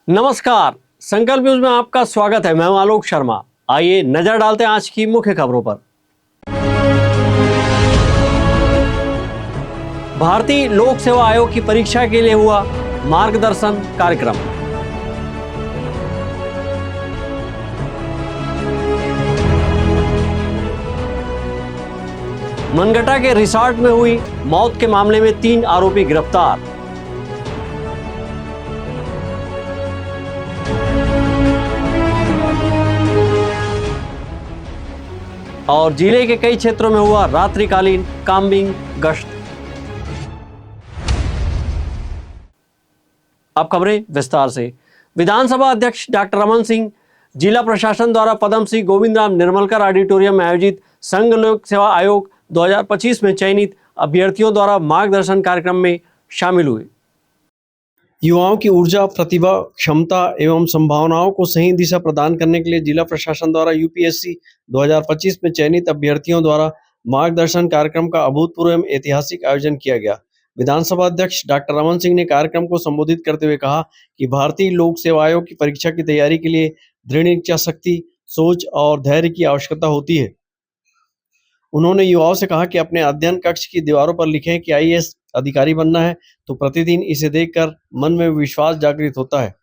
नमस्कार, संकल्प न्यूज में आपका स्वागत है। मैं हूं आलोक शर्मा। आइए नजर डालते हैं आज की मुख्य खबरों पर। भारतीय लोक सेवा आयोग की परीक्षा के लिए हुआ मार्गदर्शन कार्यक्रम। मनगटा के रिसॉर्ट में हुई मौत के मामले में 3 आरोपी गिरफ्तार। और जिले के कई क्षेत्रों में हुआ रात्रिकालीन कॉम्बिंग गश्त। अब खबरें विस्तार से। विधानसभा अध्यक्ष डॉक्टर रमन सिंह जिला प्रशासन द्वारा पद्म श्री गोविंद राम निर्मलकर ऑडिटोरियम में आयोजित संघ लोक सेवा आयोग 2025 में चयनित अभ्यर्थियों द्वारा मार्गदर्शन कार्यक्रम में शामिल हुए। युवाओं की ऊर्जा, प्रतिभा, क्षमता एवं संभावनाओं को सही दिशा प्रदान करने के लिए जिला प्रशासन द्वारा यूपीएससी 2025 में चयनित अभ्यर्थियों द्वारा मार्गदर्शन कार्यक्रम का अभूतपूर्व एवं ऐतिहासिक आयोजन किया गया। विधानसभा अध्यक्ष डॉक्टर रमन सिंह ने कार्यक्रम को संबोधित करते हुए कहा कि भारतीय लोक सेवा आयोग की परीक्षा की तैयारी के लिए दृढ़ इच्छा शक्ति, सोच और धैर्य की आवश्यकता होती है। उन्होंने युवाओं से कहा कि अपने अध्ययन कक्ष की दीवारों पर लिखें कि आईएएस अधिकारी बनना है, तो प्रतिदिन इसे देखकर मन में विश्वास जागृत होता है।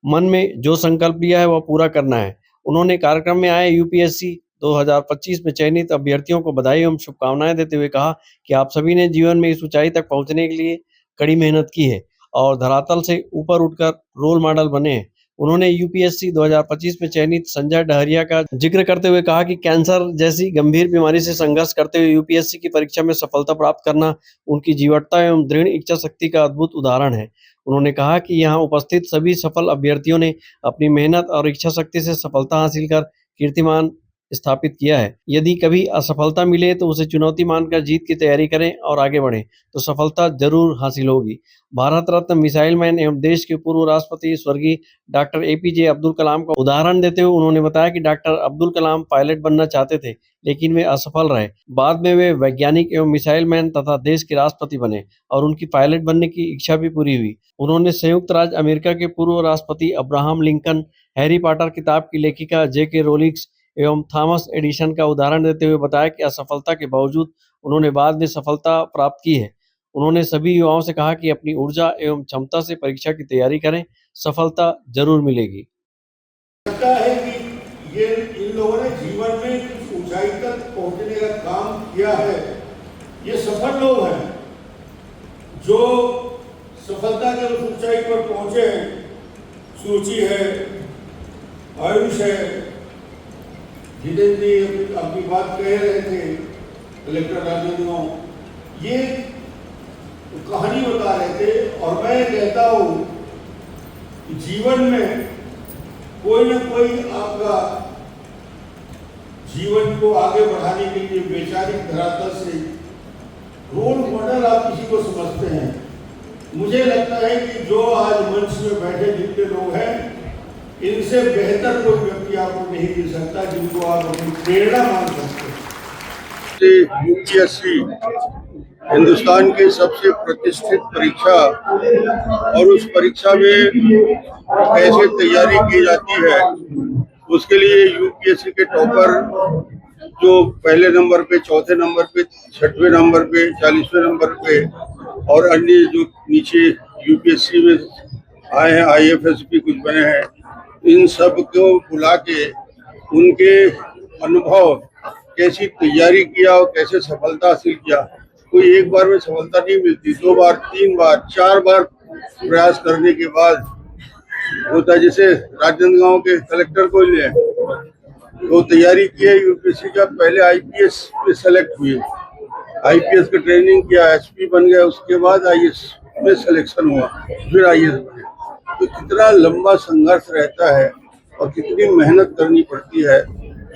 मन में जो संकल्प लिया है वह पूरा करना है। उन्होंने कार्यक्रम में आए यूपीएससी 2025 में चयनित अभ्यर्थियों को बधाई एवं शुभकामनाएं देते हुए कहा कि आप सभी ने जीवन में इस ऊंचाई तक पहुंचने के लिए कड़ी मेहनत की है और धरातल से ऊपर उठकर रोल मॉडल बने हैं। उन्होंने यूपीएससी 2025 में चयनित संजय डहरिया का जिक्र करते हुए कहा कि कैंसर जैसी गंभीर बीमारी से संघर्ष करते हुए यूपीएससी की परीक्षा में सफलता प्राप्त करना उनकी जीवटता एवं दृढ़ इच्छा शक्ति का अद्भुत उदाहरण है। उन्होंने कहा कि यहाँ उपस्थित सभी सफल अभ्यर्थियों ने अपनी मेहनत और इच्छा शक्ति से सफलता हासिल कर कीर्तिमान स्थापित किया है। यदि कभी असफलता मिले तो उसे चुनौती मानकर जीत की तैयारी करें और आगे बढ़ें, तो सफलता जरूर हासिल होगी। भारत रत्न मिसाइल मैन एवं देश के पूर्व राष्ट्रपति स्वर्गीय डॉक्टर एपीजे अब्दुल कलाम का उदाहरण देते हुए उन्होंने बताया कि डॉक्टर अब्दुल कलाम पायलट बनना चाहते थे, लेकिन वे असफल रहे। बाद में वे वैज्ञानिक एवं मिसाइल मैन तथा देश के राष्ट्रपति बने और उनकी पायलट बनने की इच्छा भी पूरी हुई। उन्होंने संयुक्त राज्य अमेरिका के पूर्व राष्ट्रपति अब्राहम लिंकन, हैरी पॉटर किताब की लेखिका जेके रोलिंग एवं थॉमस एडिसन का उदाहरण देते हुए बताया कि असफलता के बावजूद उन्होंने बाद में सफलता प्राप्त की है। उन्होंने सभी युवाओं से कहा कि अपनी ऊर्जा एवं क्षमता से परीक्षा की तैयारी करें, सफलता जरूर मिलेगी। लगता है कि ये इन लोगों ने जीवन में कुछ ऊंचाई तक पहुंचने का काम किया है। ये सफल लोग हैं जो सफलता के उस ऊंचाई पर पहुंचे हैं। सूची है, आयुष है, जितेंद्र जी अपनी बात कह रहे थे, कलेक्टर राजेंद्र, ये कहानी बता रहे थे। और मैं कहता हूँ कि जीवन में कोई ना कोई आपका जीवन को आगे बढ़ाने के लिए वैचारिक धरातल से रोल मॉडल आप किसी को समझते हैं। मुझे लगता है कि जो आज मंच में बैठे जितने लोग हैं, इनसे बेहतर कोई व्यक्ति आपको नहीं मिल सकता जिनको आप अपनी प्रेरणा मान सकते हैं। यूपीएससी हिंदुस्तान की सबसे प्रतिष्ठित परीक्षा और उस परीक्षा में कैसे तैयारी की जाती है, उसके लिए यूपीएससी के टॉपर जो पहले नंबर पे, चौथे नंबर पे, 6वें नंबर पे, 40वें नंबर पे और अन्य जो नीचे यूपीएससी में आए हैं, आईएफएस भी कुछ बने हैं, इन सब को बुला के उनके अनुभव, कैसी तैयारी किया और कैसे सफलता हासिल किया। कोई एक बार में सफलता नहीं मिलती, 2 बार, 3 बार, 4 बार प्रयास करने के बाद होता है। जैसे राजनांदगांव के कलेक्टर को ले तो तैयारी की है यूपीएससी का, पहले आईपीएस में सेलेक्ट हुए, आईपीएस का ट्रेनिंग किया, एसपी बन गया, उसके बाद आईएएस में सिलेक्शन हुआ, फिर आईएएस बने। तो कितना लंबा संघर्ष रहता है और कितनी मेहनत करनी पड़ती है,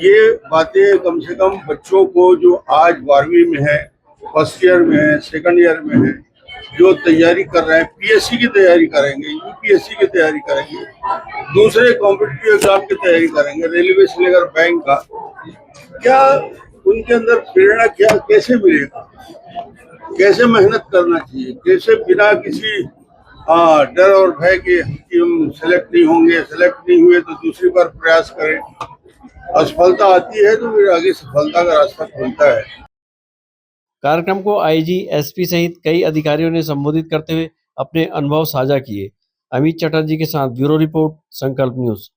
ये बातें कम से कम बच्चों को जो आज 12वीं में है, फर्स्ट ईयर में है, सेकंड ईयर में है, जो तैयारी कर रहे हैं, पीएससी की तैयारी करेंगे, यूपीएससी की तैयारी करेंगे, दूसरे कॉम्पिटिटिव एग्जाम की तैयारी करेंगे, रेलवे से लेकर बैंक का, क्या उनके अंदर प्रेरणा क्या कैसे मिलेगा, कैसे मेहनत करना चाहिए, कैसे बिना किसी हाँ, डर और भय कि हम सेलेक्ट नहीं होंगे, सेलेक्ट नहीं हुए तो दूसरी बार प्रयास करें। असफलता आती है तो फिर आगे सफलता का रास्ता खुलता है। कार्यक्रम को आईजी, एसपी सहित कई अधिकारियों ने संबोधित करते हुए अपने अनुभव साझा किए। अमित चटर्जी के साथ ब्यूरो रिपोर्ट, संकल्प न्यूज।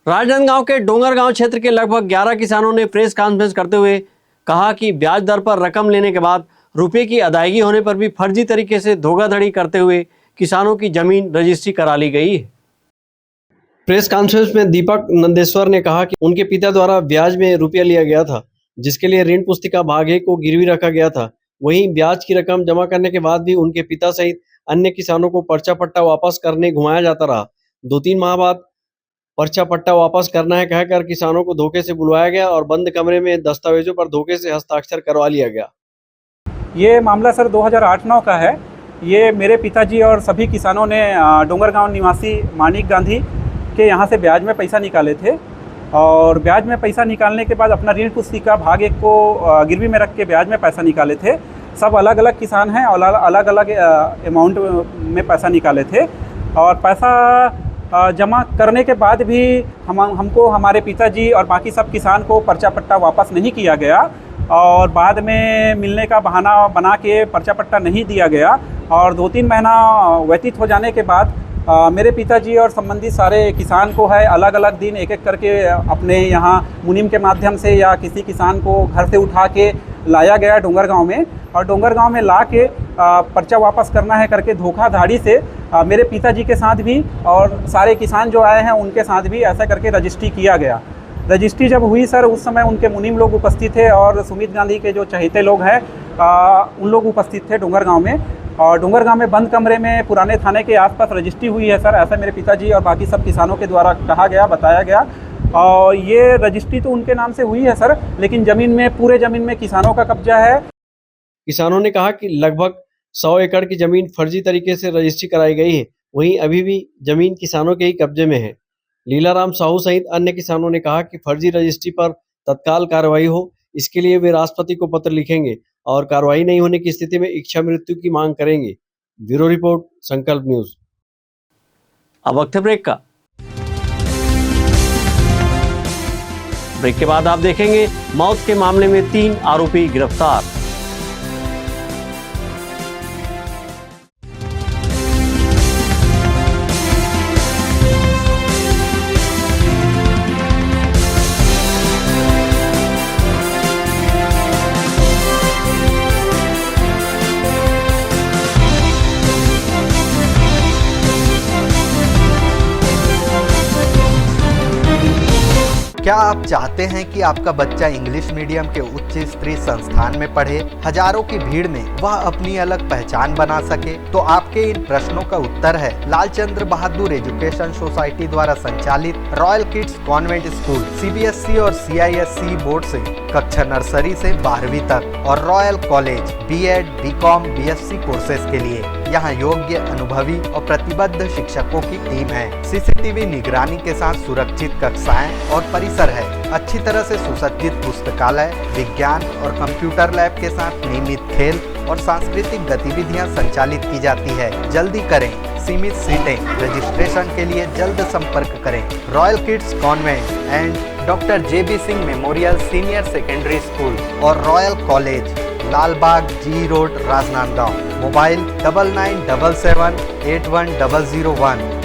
राजनांदगांव के डोंगरगांव क्षेत्र के लगभग 11 किसानों ने प्रेस कॉन्फ्रेंस करते हुए कहा कि ब्याज दर पर रकम लेने के बाद रुपए की अदायगी होने पर भी फर्जी तरीके से धोखाधड़ी करते हुए किसानों की जमीन रजिस्ट्री करा ली गई है। प्रेस कॉन्फ्रेंस में दीपक नंदेश्वर ने कहा कि उनके पिता द्वारा ब्याज में रुपया लिया गया था, जिसके लिए ऋण पुस्तिका भाग 1 को गिरवी रखा गया था। वहीं ब्याज की रकम जमा करने के बाद भी उनके पिता सहित अन्य किसानों को पर्चा पट्टा वापस करने घुमाया जाता रहा। 2-3 माह बाद पर्चा पट्टा वापस करना है कहकर किसानों को धोखे से बुलवाया गया और बंद कमरे में दस्तावेजों पर धोखे से हस्ताक्षर करवा लिया गया। ये मामला सर 2008-9 का है। ये मेरे पिताजी और सभी किसानों ने डोंगरगांव निवासी मानिक गांधी के यहाँ से ब्याज में पैसा निकाले थे और ब्याज में पैसा निकालने के बाद अपना ऋण पुस्तिका भाग 1 को गिरवी में रख के ब्याज में पैसा निकाले थे। सब अलग अलग किसान हैं और अलग अलग अमाउंट में पैसा निकाले थे और पैसा जमा करने के बाद भी हमको हमारे पिताजी और बाकी सब किसान को पर्चा पट्टा वापस नहीं किया गया और बाद में मिलने का बहाना बना के पर्चा पट्टा नहीं दिया गया और 2-3 महीना व्यतीत हो जाने के बाद मेरे पिताजी और संबंधित सारे किसान को है अलग अलग दिन एक एक करके अपने यहाँ मुनीम के माध्यम से या किसी किसान को घर से उठा के लाया गया डोंगरगांव में और डोंगरगांव में ला के पर्चा वापस करना है करके धोखाधड़ी से मेरे पिताजी के साथ भी और सारे किसान जो आए हैं उनके साथ भी ऐसा करके रजिस्ट्री किया गया। रजिस्ट्री जब हुई सर उस समय उनके मुनीम लोग उपस्थित थे और सुमित गांधी के जो चहेते लोग हैं उन लोग उपस्थित थे डोंगरगांव में और डोंगरगांव में बंद कमरे में पुराने थाने के आसपास रजिस्ट्री हुई है सर, ऐसा मेरे पिताजी और बाकी सब किसानों के द्वारा कहा गया, बताया गया। और ये रजिस्ट्री तो उनके नाम से हुई है सर, लेकिन ज़मीन में पूरे ज़मीन में किसानों का कब्जा है। किसानों ने कहा कि लगभग 100 एकड़ की जमीन फर्जी तरीके से रजिस्ट्री कराई गई है, वहीं अभी भी जमीन किसानों के ही कब्जे में है। लीलाराम साहू सहित अन्य किसानों ने कहा कि फर्जी रजिस्ट्री पर तत्काल कार्रवाई हो, इसके लिए वे राष्ट्रपति को पत्र लिखेंगे और कार्रवाई नहीं होने की स्थिति में इच्छा मृत्यु की मांग करेंगे। ब्यूरो रिपोर्ट, संकल्प न्यूज। अब वक्त है ब्रेक का। ब्रेक के बाद आप देखेंगे मौत के मामले में 3 आरोपी गिरफ्तार। क्या आप चाहते हैं कि आपका बच्चा इंग्लिश मीडियम के उच्च स्तरीय संस्थान में पढ़े, हजारों की भीड़ में वह अपनी अलग पहचान बना सके? तो आपके इन प्रश्नों का उत्तर है लालचंद्र बहादुर एजुकेशन सोसाइटी द्वारा संचालित royal kids convent school CBSE और सीआईएससी बोर्ड से कक्षा नर्सरी से 12वीं तक और royal college BEd, BCom, BSc courses के लिए। यहाँ योग्य, अनुभवी और प्रतिबद्ध शिक्षकों की टीम है। सीसीटीवी निगरानी के साथ सुरक्षित कक्षाएं और परिसर है। अच्छी तरह से सुसज्जित पुस्तकालय, विज्ञान और कंप्यूटर लैब के साथ नियमित खेल और सांस्कृतिक गतिविधियां संचालित की जाती है। जल्दी करें, सीमित सीटें। रजिस्ट्रेशन के लिए जल्द संपर्क करें। Royal kids convent and doctor JB Singh memorial senior secondary school और royal college, Lalbagh G road, Rajnandgaon. Mobile 9977 81001।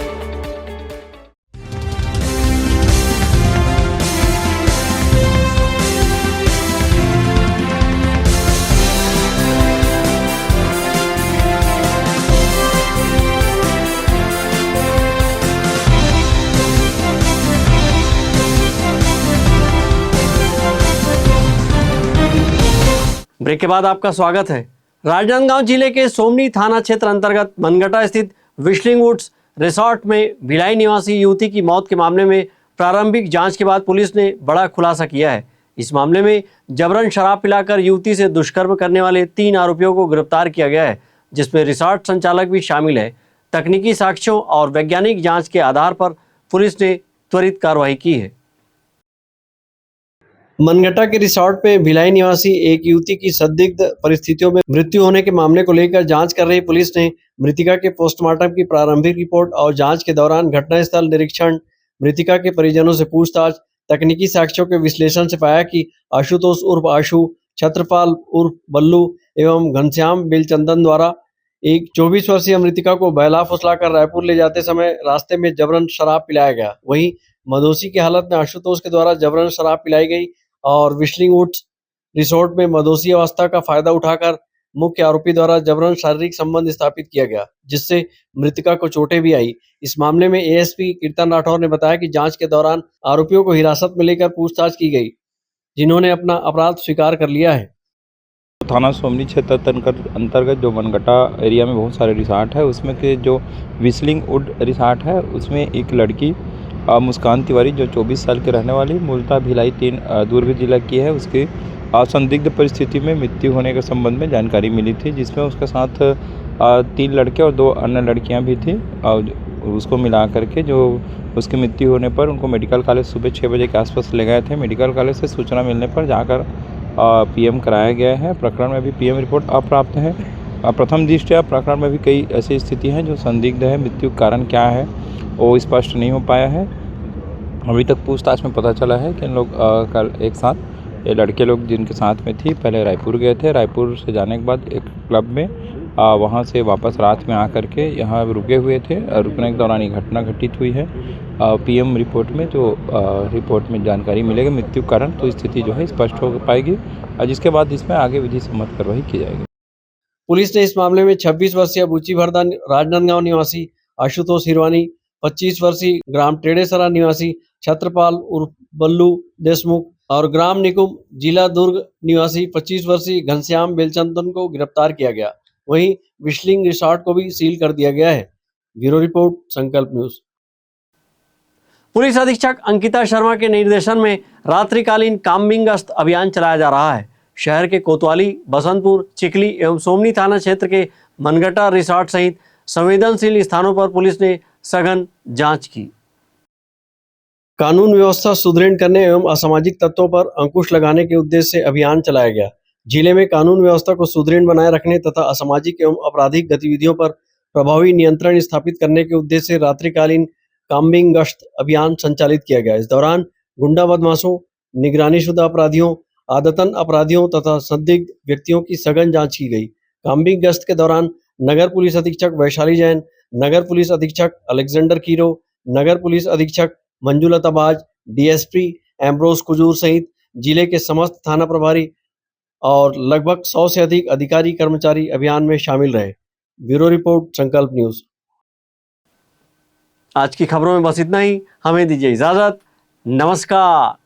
Break के बाद आपका स्वागत है। राजनांदगांव जिले के सोमनी थाना क्षेत्र अंतर्गत मनगटा स्थित विशलिंग वुड्स रिसोर्ट में भिलाई निवासी युवती की मौत के मामले में प्रारंभिक जांच के बाद पुलिस ने बड़ा खुलासा किया है। इस मामले में जबरन शराब पिलाकर युवती से दुष्कर्म करने वाले 3 आरोपियों को गिरफ्तार किया गया है, जिसमें रिसोर्ट संचालक भी शामिल है। तकनीकी साक्ष्यों और वैज्ञानिक जाँच के आधार पर पुलिस ने त्वरित कार्रवाई की है। मनगटा के रिसोर्ट में भिलाई निवासी एक युवती की संदिग्ध परिस्थितियों में मृत्यु होने के मामले को लेकर जांच कर रही पुलिस ने मृतिका के पोस्टमार्टम की प्रारंभिक रिपोर्ट और जांच के दौरान घटनास्थल निरीक्षण, मृतिका के परिजनों से पूछताछ, तकनीकी साक्ष्यों के विश्लेषण से पाया कि आशुतोष उर्फ आशु, छत्रपाल उर्फ बल्लू एवं घनश्याम बेलचंदन द्वारा एक 24 वर्षीय मृतिका को बहला फुसलाकर रायपुर ले जाते समय रास्ते में जबरन शराब पिलाया गया। वहीं मदोसी की हालत में आशुतोष के द्वारा जबरन शराब पिलाई गई और विशलिंग वुड्स रिसोर्ट में मदोसी अवस्था का फायदा उठाकर मुख्य आरोपी द्वारा जबरन शारीरिक संबंध स्थापित किया गया, जिससे मृतिका को चोटें भी आई। इस मामले में एएसपी कीर्तन राठौर ने बताया कि जांच के दौरान आरोपियों को हिरासत में लेकर पूछताछ की गई, जिन्होंने अपना अपराध स्वीकार कर लिया है। थाना सोमनी क्षेत्र अंतर्गत जो मनगटा एरिया में बहुत सारे रिसॉर्ट है, उसमें के जो विस्लिंग वुड रिसॉर्ट है उसमें एक लड़की मुस्कान तिवारी जो 24 साल की रहने वाली मूलतः भिलाई 3 दुर्ग जिला की है, उसकी संदिग्ध परिस्थिति में मृत्यु होने के संबंध में जानकारी मिली थी, जिसमें उसके साथ 3 लड़के और 2 अन्य लड़कियां भी थी और उसको मिला करके जो उसकी मृत्यु होने पर उनको मेडिकल कॉलेज सुबह 6 बजे के आसपास ले गए थे। मेडिकल कॉलेज से सूचना मिलने पर जाकर पीएम कराया गया है। प्रकरण में भी पीएम रिपोर्ट अप्राप्त है। प्रथम दृष्टया प्रकरण में भी कई ऐसी स्थिति हैं जो संदिग्ध है, मृत्यु कारण क्या है वो स्पष्ट नहीं हो पाया है। अभी तक पूछताछ में पता चला है कि इन लोग कल एक साथ ये लड़के लोग जिनके साथ में थी पहले रायपुर गए थे, रायपुर से जाने के बाद एक क्लब में वहाँ से वापस रात में आकर के यहाँ रुके हुए थे। रुकने के दौरान ये घटना घटित हुई है। पीएम रिपोर्ट में जो रिपोर्ट में जानकारी मिलेगी मृत्यु कारण तो स्थिति जो है स्पष्ट हो पाएगी और जिसके बाद इसमें आगे विधि सम्मत कार्रवाई की जाएगी। पुलिस ने इस मामले में 26 वर्षीय बुची भरदा राजनांदगांव निवासी आशुतोष हिरवानी, 25 वर्षीय ग्राम टेढ़ेसरा निवासी छत्रपाल उर्फ बल्लू देशमुख और ग्राम निकुम जिला दुर्ग निवासी 25 वर्षीय घनश्याम बेलचंदन को गिरफ्तार किया गया। वहीं विशलिंग रिसोर्ट को भी सील कर दिया गया है। ब्यूरो रिपोर्ट, संकल्प न्यूज। पुलिस अधीक्षक अंकिता शर्मा के निर्देशन में रात्रिकालीन काम्बिंग गश्त अभियान चलाया जा रहा है। शहर के कोतवाली, बसंतपुर, चिखली एवं सोमनी थाना क्षेत्र के मनगटा रिसोर्ट सहित संवेदनशील स्थानों पर पुलिस ने सघन जांच की। कानून व्यवस्था सुदृढ़ करने एवं असामाजिक तत्वों पर अंकुश लगाने के उद्देश्य से अभियान चलाया गया। जिले में कानून व्यवस्था को सुदृढ़ बनाए रखने तथा असामाजिक एवं आपराधिक गतिविधियों पर प्रभावी नियंत्रण स्थापित करने के उद्देश्य से रात्रिकालीन काम्बिंग गश्त अभियान संचालित किया गया। इस दौरान गुंडा बदमाशों, निगरानीशुदा अपराधियों, आदतन अपराधियों तथा संदिग्ध व्यक्तियों की सघन जांच की गई। काम्बिंग गश्त के दौरान नगर पुलिस अधीक्षक वैशाली जैन, नगर पुलिस अधीक्षक अलेक्जेंडर कीरो, नगर पुलिस अधीक्षक मंजुलता बाज, डीएसपी एम्ब्रोस कुजूर सहित जिले के समस्त थाना प्रभारी और लगभग 100 से अधिक अधिकारी कर्मचारी अभियान में शामिल रहे। ब्यूरो रिपोर्ट, संकल्प न्यूज। आज की खबरों में बस इतना ही। हमें दीजिए इजाजत। नमस्कार।